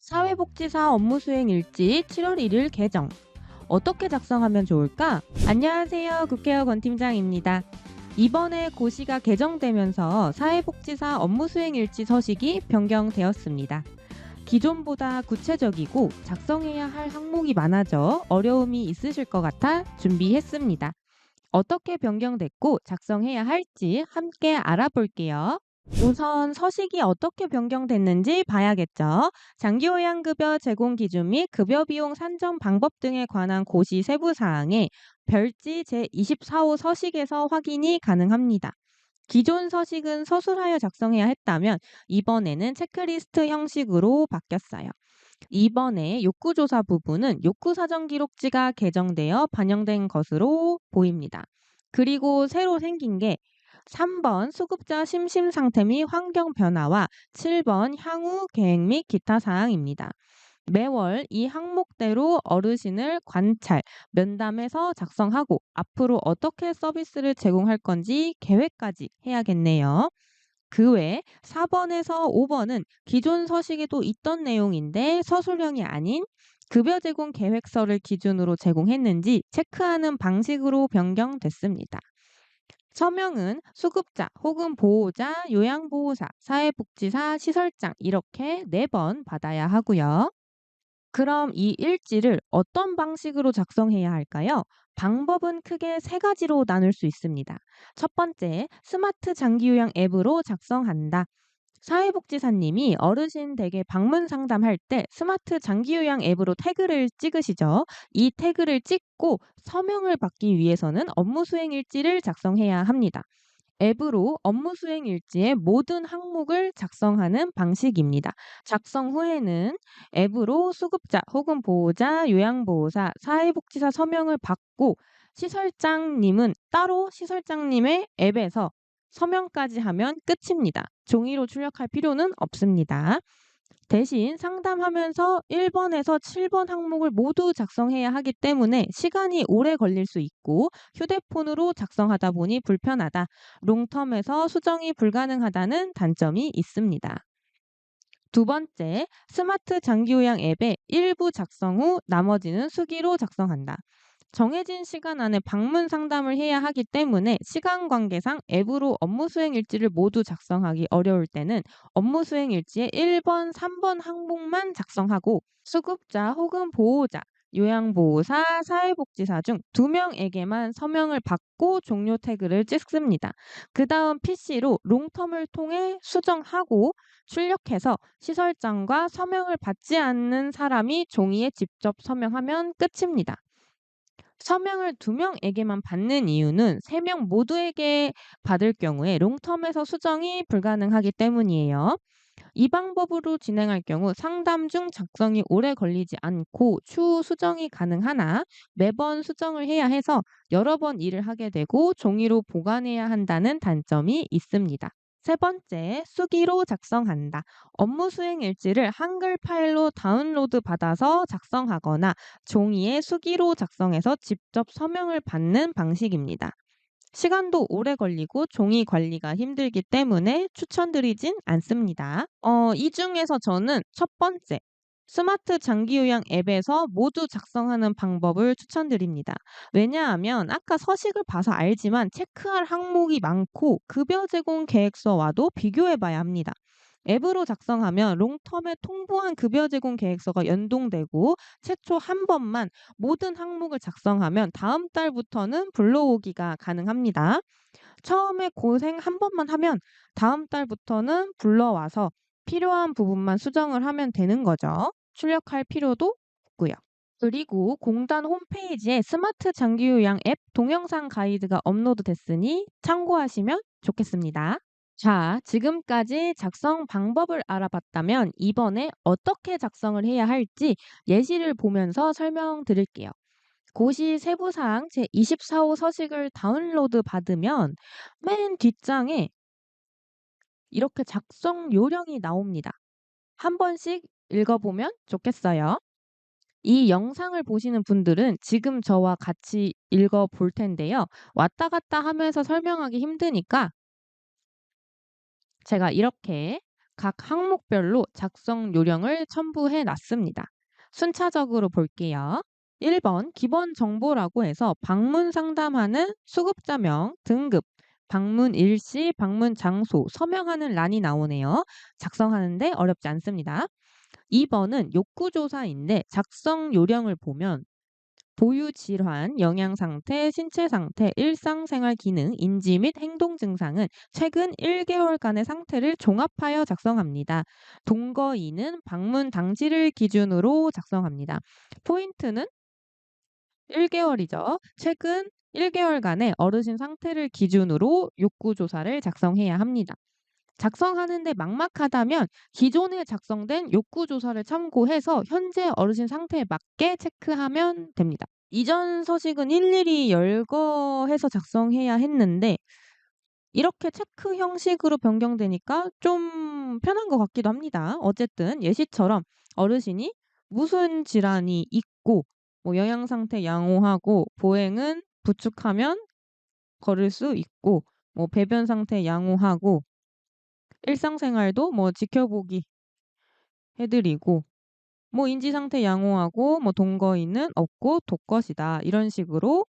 사회복지사 업무수행 일지 7월 1일 개정. 어떻게 작성하면 좋을까? 안녕하세요. 국회의원 권팀장입니다. 이번에 고시가 개정되면서 사회복지사 업무수행 일지 서식이 변경되었습니다. 기존보다 구체적이고 작성해야 할 항목이 많아져 어려움이 있으실 것 같아 준비했습니다. 어떻게 변경됐고 작성해야 할지 함께 알아볼게요. 우선 서식이 어떻게 변경됐는지 봐야겠죠. 장기요양급여 제공 기준 및 급여 비용 산정 방법 등에 관한 고시 세부 사항에 별지 제24호 서식에서 확인이 가능합니다. 기존 서식은 서술하여 작성해야 했다면 이번에는 체크리스트 형식으로 바뀌었어요. 이번에 욕구조사 부분은 욕구사정기록지가 개정되어 반영된 것으로 보입니다. 그리고 새로 생긴 게 3번 수급자 심심 상태 및 환경 변화와 7번 향후 계획 및 기타 사항입니다. 매월 이 항목대로 어르신을 관찰, 면담해서 작성하고 앞으로 어떻게 서비스를 제공할 건지 계획까지 해야겠네요. 그 외 4번에서 5번은 기존 서식에도 있던 내용인데 서술형이 아닌 급여 제공 계획서를 기준으로 제공했는지 체크하는 방식으로 변경됐습니다. 서명은 수급자 혹은 보호자, 요양보호사, 사회복지사, 시설장 이렇게 4번 받아야 하고요. 그럼 이 일지를 어떤 방식으로 작성해야 할까요? 방법은 크게 3가지로 나눌 수 있습니다. 첫 번째, 스마트 장기요양 앱으로 작성한다. 사회복지사님이 어르신 댁에 방문 상담할 때 스마트 장기요양 앱으로 태그를 찍으시죠. 이 태그를 찍고 서명을 받기 위해서는 업무 수행 일지를 작성해야 합니다. 앱으로 업무 수행 일지의 모든 항목을 작성하는 방식입니다. 작성 후에는 앱으로 수급자 혹은 보호자, 요양보호사, 사회복지사 서명을 받고 시설장님은 따로 시설장님의 앱에서 서명까지 하면 끝입니다. 종이로 출력할 필요는 없습니다. 대신 상담하면서 1번에서 7번 항목을 모두 작성해야 하기 때문에 시간이 오래 걸릴 수 있고 휴대폰으로 작성하다 보니 불편하다. 롱텀에서 수정이 불가능하다는 단점이 있습니다. 두 번째, 스마트 장기요양 앱의 일부 작성 후 나머지는 수기로 작성한다. 정해진 시간 안에 방문 상담을 해야 하기 때문에 시간 관계상 앱으로 업무 수행 일지를 모두 작성하기 어려울 때는 업무 수행 일지의 1번, 3번 항목만 작성하고 수급자 혹은 보호자, 요양보호사, 사회복지사 중 2명에게만 서명을 받고 종료 태그를 찍습니다. 그 다음 PC로 롱텀을 통해 수정하고 출력해서 시설장과 서명을 받지 않는 사람이 종이에 직접 서명하면 끝입니다. 서명을 2명에게만 받는 이유는 3명 모두에게 받을 경우에 롱텀에서 수정이 불가능하기 때문이에요. 이 방법으로 진행할 경우 상담 중 작성이 오래 걸리지 않고 추후 수정이 가능하나 매번 수정을 해야 해서 여러 번 일을 하게 되고 종이로 보관해야 한다는 단점이 있습니다. 세 번째, 수기로 작성한다. 업무 수행 일지를 한글 파일로 다운로드 받아서 작성하거나 종이에 수기로 작성해서 직접 서명을 받는 방식입니다. 시간도 오래 걸리고 종이 관리가 힘들기 때문에 추천드리진 않습니다. 이 중에서 저는 첫 번째, 스마트 장기요양 앱에서 모두 작성하는 방법을 추천드립니다. 왜냐하면 아까 서식을 봐서 알지만 체크할 항목이 많고 급여 제공 계획서와도 비교해 봐야 합니다. 앱으로 작성하면 롱텀에 통보한 급여 제공 계획서가 연동되고 최초 한 번만 모든 항목을 작성하면 다음 달부터는 불러오기가 가능합니다. 처음에 고생 한 번만 하면 다음 달부터는 불러와서 필요한 부분만 수정을 하면 되는 거죠. 출력할 필요도 없고요. 그리고 공단 홈페이지에 스마트 장기요양 앱 동영상 가이드가 업로드됐으니 참고하시면 좋겠습니다. 자, 지금까지 작성 방법을 알아봤다면 이번에 어떻게 작성을 해야 할지 예시를 보면서 설명드릴게요. 고시 세부사항 제24호 서식을 다운로드 받으면 맨 뒷장에 이렇게 작성 요령이 나옵니다. 한 번씩 읽어보면 좋겠어요. 이 영상을 보시는 분들은 지금 저와 같이 읽어볼 텐데요. 왔다 갔다 하면서 설명하기 힘드니까 제가 이렇게 각 항목별로 작성 요령을 첨부해 놨습니다. 순차적으로 볼게요. 1번 기본 정보라고 해서 방문 상담하는 수급자명, 등급, 방문 일시, 방문 장소, 서명하는 란이 나오네요. 작성하는데 어렵지 않습니다. 2번은 욕구조사인데 작성 요령을 보면 보유 질환, 영양 상태, 신체 상태, 일상생활 기능, 인지 및 행동 증상은 최근 1개월간의 상태를 종합하여 작성합니다. 동거인은 방문 당시를 기준으로 작성합니다. 포인트는 1개월이죠. 최근 1개월간의 어르신 상태를 기준으로 욕구조사를 작성해야 합니다. 작성하는데 막막하다면 기존에 작성된 욕구조사를 참고해서 현재 어르신 상태에 맞게 체크하면 됩니다. 이전 서식은 일일이 열거해서 작성해야 했는데 이렇게 체크 형식으로 변경되니까 좀 편한 것 같기도 합니다. 어쨌든 예시처럼 어르신이 무슨 질환이 있고 뭐 영양 상태 양호하고 보행은 부축하면 걸을 수 있고 뭐 배변 상태 양호하고 일상생활도 뭐 지켜보기 해 드리고 뭐 인지 상태 양호하고 뭐 동거인은 없고 독것이다. 이런 식으로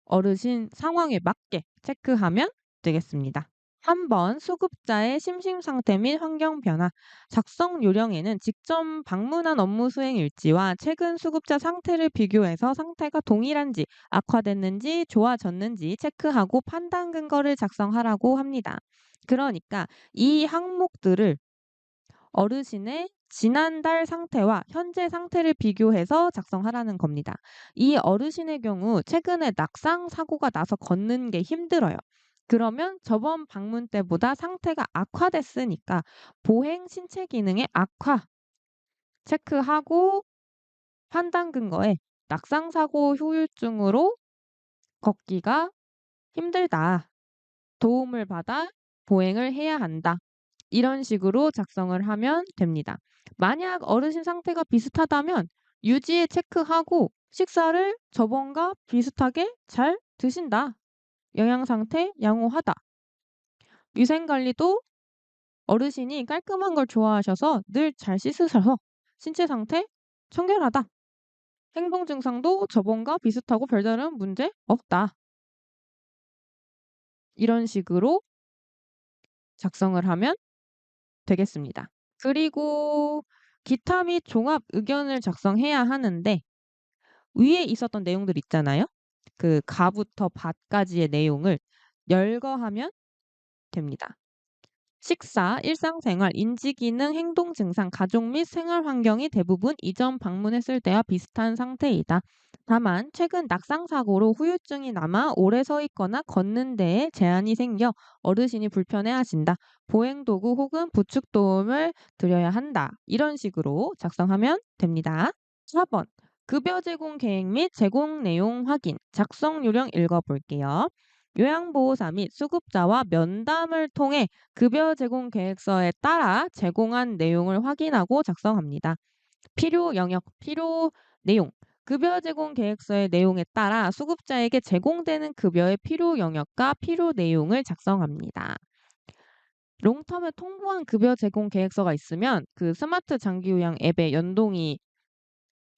어르신 상황에 맞게 체크하면 되겠습니다. 한 번 수급자의 심신 상태 및 환경 변화. 작성 요령에는 직접 방문한 업무 수행 일지와 최근 수급자 상태를 비교해서 상태가 동일한지, 악화됐는지, 좋아졌는지 체크하고 판단 근거를 작성하라고 합니다. 그러니까 이 항목들을 어르신의 지난달 상태와 현재 상태를 비교해서 작성하라는 겁니다. 이 어르신의 경우 최근에 낙상 사고가 나서 걷는 게 힘들어요. 그러면 저번 방문 때보다 상태가 악화됐으니까 보행 신체 기능의 악화 체크하고 판단 근거에 낙상 사고 후유증으로 걷기가 힘들다. 도움을 받아 보행을 해야 한다. 이런 식으로 작성을 하면 됩니다. 만약 어르신 상태가 비슷하다면 유지에 체크하고 식사를 저번과 비슷하게 잘 드신다. 영양 상태 양호하다. 위생 관리도 어르신이 깔끔한 걸 좋아하셔서 늘 잘 씻으셔서 신체 상태 청결하다. 행동 증상도 저번과 비슷하고 별다른 문제 없다. 이런 식으로 작성을 하면 되겠습니다. 그리고 기타 및 종합 의견을 작성해야 하는데 위에 있었던 내용들 있잖아요. 그 가부터 밭까지의 내용을 열거하면 됩니다. 식사, 일상생활, 인지기능, 행동 증상, 가족 및 생활 환경이 대부분 이전 방문했을 때와 비슷한 상태이다. 다만 최근 낙상 사고로 후유증이 남아 오래 서 있거나 걷는 데에 제한이 생겨 어르신이 불편해하신다. 보행 도구 혹은 부축 도움을 드려야 한다. 이런 식으로 작성하면 됩니다. 4번 급여 제공 계획 및 제공 내용 확인. 작성 요령 읽어볼게요. 요양보호사 및 수급자와 면담을 통해 급여 제공 계획서에 따라 제공한 내용을 확인하고 작성합니다. 필요 영역, 필요 내용. 급여 제공 계획서의 내용에 따라 수급자에게 제공되는 급여의 필요 영역과 필요 내용을 작성합니다. 롱텀에 통보한 급여 제공 계획서가 있으면 그 스마트 장기 요양 앱에 연동이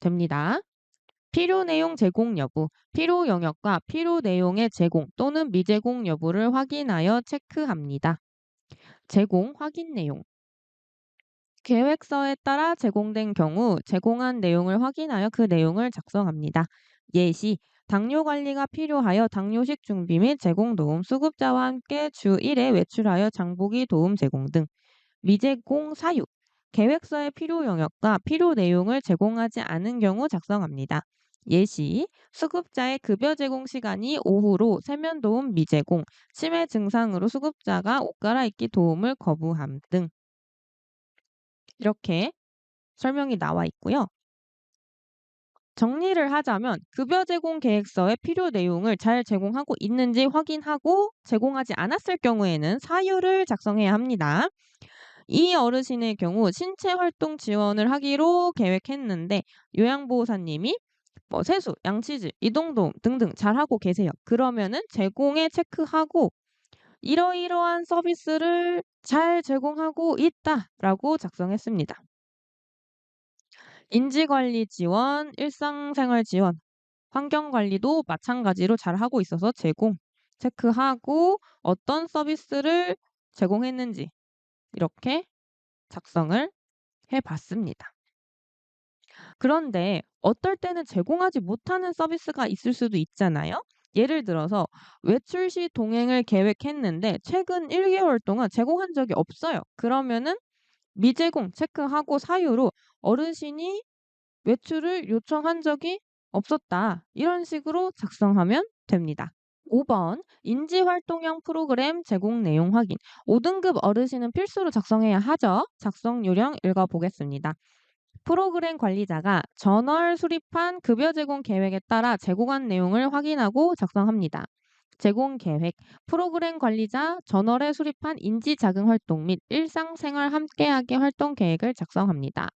됩니다. 필요 내용 제공 여부, 필요 영역과 필요 내용의 제공 또는 미제공 여부를 확인하여 체크합니다. 제공 확인 내용. 계획서에 따라 제공된 경우 제공한 내용을 확인하여 그 내용을 작성합니다. 예시, 당뇨 관리가 필요하여 당뇨식 준비 및 제공 도움, 수급자와 함께 주 1회 외출하여 장보기 도움 제공 등. 미제공 사유, 계획서의 필요 영역과 필요 내용을 제공하지 않은 경우 작성합니다. 예시, 수급자의 급여 제공 시간이 오후로 세면 도움 미제공, 치매 증상으로 수급자가 옷 갈아입기 도움을 거부함 등 이렇게 설명이 나와 있고요. 정리를 하자면 급여 제공 계획서의 필요 내용을 잘 제공하고 있는지 확인하고 제공하지 않았을 경우에는 사유를 작성해야 합니다. 이 어르신의 경우 신체 활동 지원을 하기로 계획했는데 요양보호사님이 뭐 세수, 양치질, 이동도움 등등 잘하고 계세요. 그러면은 제공에 체크하고 이러이러한 서비스를 잘 제공하고 있다라고 작성했습니다. 인지관리 지원, 일상생활 지원, 환경관리도 마찬가지로 잘하고 있어서 제공, 체크하고 어떤 서비스를 제공했는지 이렇게 작성을 해 봤습니다. 그런데 어떨 때는 제공하지 못하는 서비스가 있을 수도 있잖아요. 예를 들어서 외출 시 동행을 계획했는데 최근 1개월 동안 제공한 적이 없어요. 그러면은 미제공 체크하고 사유로 어르신이 외출을 요청한 적이 없었다. 이런 식으로 작성하면 됩니다. 5번 인지활동형 프로그램 제공 내용 확인. 5등급 어르신은 필수로 작성해야 하죠. 작성 요령 읽어보겠습니다. 프로그램 관리자가 전월 수립한 급여 제공 계획에 따라 제공한 내용을 확인하고 작성합니다. 제공 계획, 프로그램 관리자 전월에 수립한 인지 자극 활동 및 일상생활 함께하기 활동 계획을 작성합니다.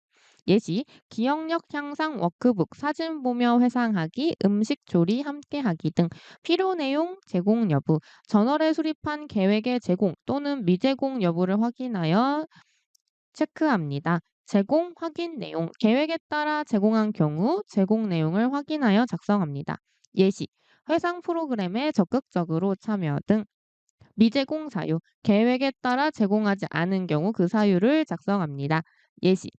예시, 기억력 향상 워크북, 사진 보며 회상하기, 음식 조리 함께하기 등 필요 내용 제공 여부, 전월에 수립한 계획의 제공 또는 미제공 여부를 확인하여 체크합니다. 제공 확인 내용, 계획에 따라 제공한 경우 제공 내용을 확인하여 작성합니다. 예시, 회상 프로그램에 적극적으로 참여 등 미제공 사유, 계획에 따라 제공하지 않은 경우 그 사유를 작성합니다. 예시,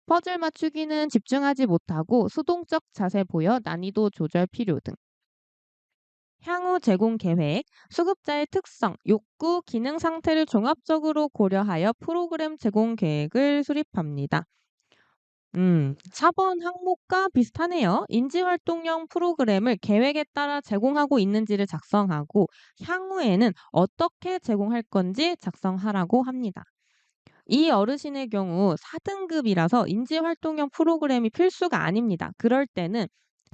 퍼즐 맞추기는 집중하지 못하고 수동적 자세 보여 난이도 조절 필요 등. 향후 제공 계획, 수급자의 특성, 욕구, 기능 상태를 종합적으로 고려하여 프로그램 제공 계획을 수립합니다. 4번 항목과 비슷하네요. 인지활동형 프로그램을 계획에 따라 제공하고 있는지를 작성하고 향후에는 어떻게 제공할 건지 작성하라고 합니다. 이 어르신의 경우 4등급이라서 인지활동형 프로그램이 필수가 아닙니다. 그럴 때는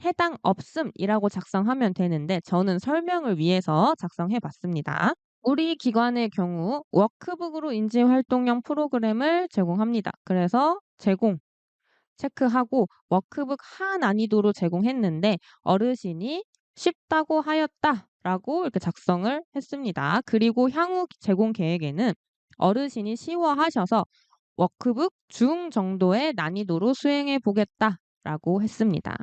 해당 없음이라고 작성하면 되는데 저는 설명을 위해서 작성해 봤습니다. 우리 기관의 경우 워크북으로 인지활동형 프로그램을 제공합니다. 그래서 제공 체크하고 워크북 하난이도로 제공했는데 어르신이 쉽다고 하였다라고 이렇게 작성을 했습니다. 그리고 향후 제공 계획에는 어르신이 쉬워하셔서 워크북 중 정도의 난이도로 수행해 보겠다라고 했습니다.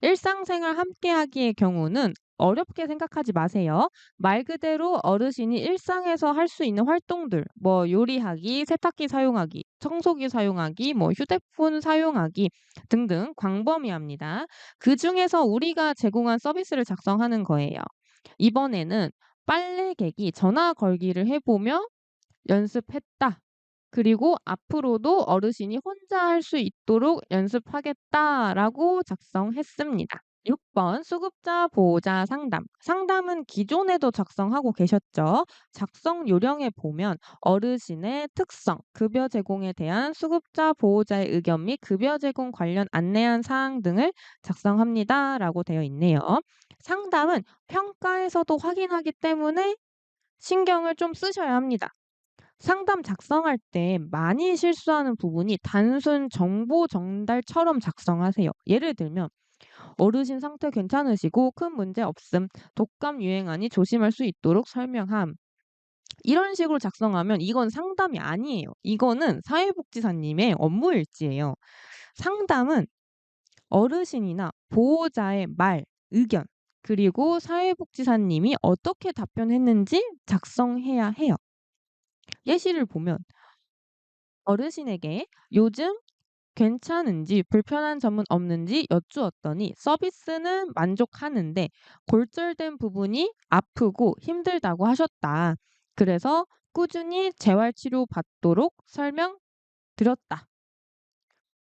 일상생활 함께하기의 경우는 어렵게 생각하지 마세요. 말 그대로 어르신이 일상에서 할 수 있는 활동들, 뭐 요리하기, 세탁기 사용하기, 청소기 사용하기, 뭐 휴대폰 사용하기 등등 광범위합니다. 그중에서 우리가 제공한 서비스를 작성하는 거예요. 이번에는 빨래 개기, 전화 걸기를 해보며 연습했다. 그리고 앞으로도 어르신이 혼자 할 수 있도록 연습하겠다라고 작성했습니다. 6번 수급자 보호자 상담. 상담은 기존에도 작성하고 계셨죠. 작성 요령에 보면 어르신의 특성, 급여 제공에 대한 수급자 보호자의 의견 및 급여 제공 관련 안내한 사항 등을 작성합니다라고 되어 있네요. 상담은 평가에서도 확인하기 때문에 신경을 좀 쓰셔야 합니다. 상담 작성할 때 많이 실수하는 부분이 단순 정보 전달처럼 작성하세요. 예를 들면 어르신 상태 괜찮으시고 큰 문제 없음, 독감 유행하니 조심할 수 있도록 설명함. 이런 식으로 작성하면 이건 상담이 아니에요. 이거는 사회복지사님의 업무 일지예요. 상담은 어르신이나 보호자의 말, 의견, 그리고 사회복지사님이 어떻게 답변했는지 작성해야 해요. 예시를 보면 어르신에게 요즘 괜찮은지 불편한 점은 없는지 여쭈었더니 서비스는 만족하는데 골절된 부분이 아프고 힘들다고 하셨다. 그래서 꾸준히 재활치료 받도록 설명드렸다.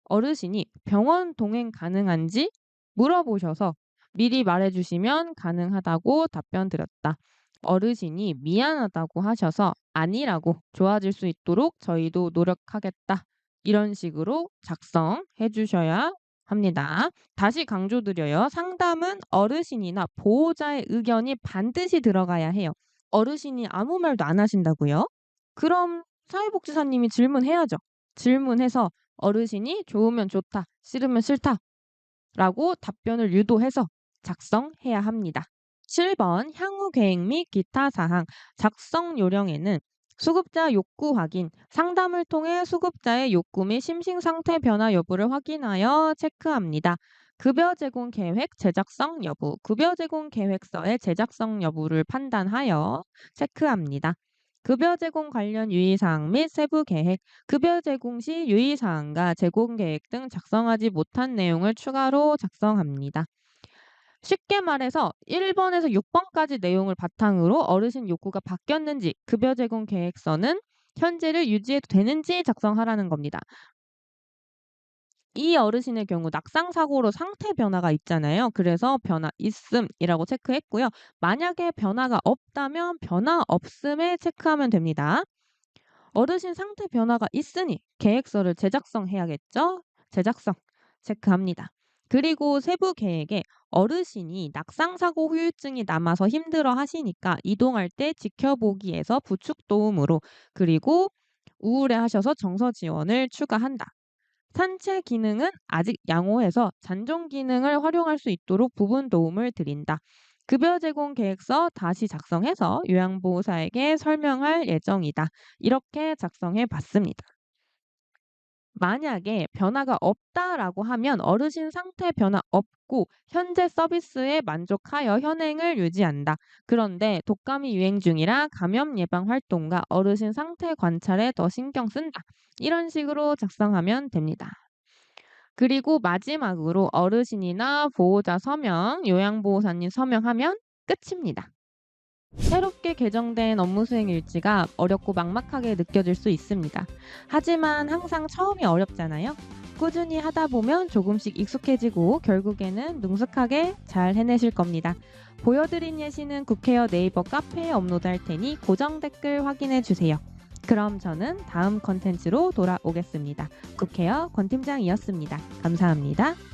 어르신이 병원 동행 가능한지 물어보셔서 미리 말해주시면 가능하다고 답변 드렸다. 어르신이 미안하다고 하셔서 아니라고 좋아질 수 있도록 저희도 노력하겠다. 이런 식으로 작성해 주셔야 합니다. 다시 강조드려요. 상담은 어르신이나 보호자의 의견이 반드시 들어가야 해요. 어르신이 아무 말도 안 하신다고요? 그럼 사회복지사님이 질문해야죠. 질문해서 어르신이 좋으면 좋다, 싫으면 싫다라고 답변을 유도해서 작성해야 합니다. 7번 향후 계획 및 기타 사항 작성 요령에는 수급자 욕구 확인, 상담을 통해 수급자의 욕구 및 심신 상태 변화 여부를 확인하여 체크합니다. 급여 제공 계획 제작성 여부, 급여 제공 계획서의 제작성 여부를 판단하여 체크합니다. 급여 제공 관련 유의사항 및 세부 계획, 급여 제공 시 유의사항과 제공 계획 등 작성하지 못한 내용을 추가로 작성합니다. 쉽게 말해서 1번에서 6번까지 내용을 바탕으로 어르신 욕구가 바뀌었는지, 급여 제공 계획서는 현재를 유지해도 되는지 작성하라는 겁니다. 이 어르신의 경우 낙상 사고로 상태 변화가 있잖아요. 그래서 변화 있음이라고 체크했고요. 만약에 변화가 없다면 변화 없음에 체크하면 됩니다. 어르신 상태 변화가 있으니 계획서를 제작성해야겠죠? 제작성 체크합니다. 그리고 세부 계획에 어르신이 낙상사고 후유증이 남아서 힘들어 하시니까 이동할 때 지켜보기에서 부축 도움으로, 그리고 우울해 하셔서 정서 지원을 추가한다. 산책 기능은 아직 양호해서 잔존 기능을 활용할 수 있도록 부분 도움을 드린다. 급여 제공 계획서 다시 작성해서 요양보호사에게 설명할 예정이다. 이렇게 작성해 봤습니다. 만약에 변화가 없다라고 하면 어르신 상태 변화 없고 현재 서비스에 만족하여 현행을 유지한다. 그런데 독감이 유행 중이라 감염 예방 활동과 어르신 상태 관찰에 더 신경 쓴다. 이런 식으로 작성하면 됩니다. 그리고 마지막으로 어르신이나 보호자 서명, 요양보호사님 서명하면 끝입니다. 새롭게 개정된 업무 수행 일지가 어렵고 막막하게 느껴질 수 있습니다. 하지만 항상 처음이 어렵잖아요. 꾸준히 하다 보면 조금씩 익숙해지고 결국에는 능숙하게 잘 해내실 겁니다. 보여드린 예시는 국회어 네이버 카페에 업로드할 테니 고정 댓글 확인해 주세요. 그럼 저는 다음 컨텐츠로 돌아오겠습니다. 국회어 권 팀장이었습니다. 감사합니다.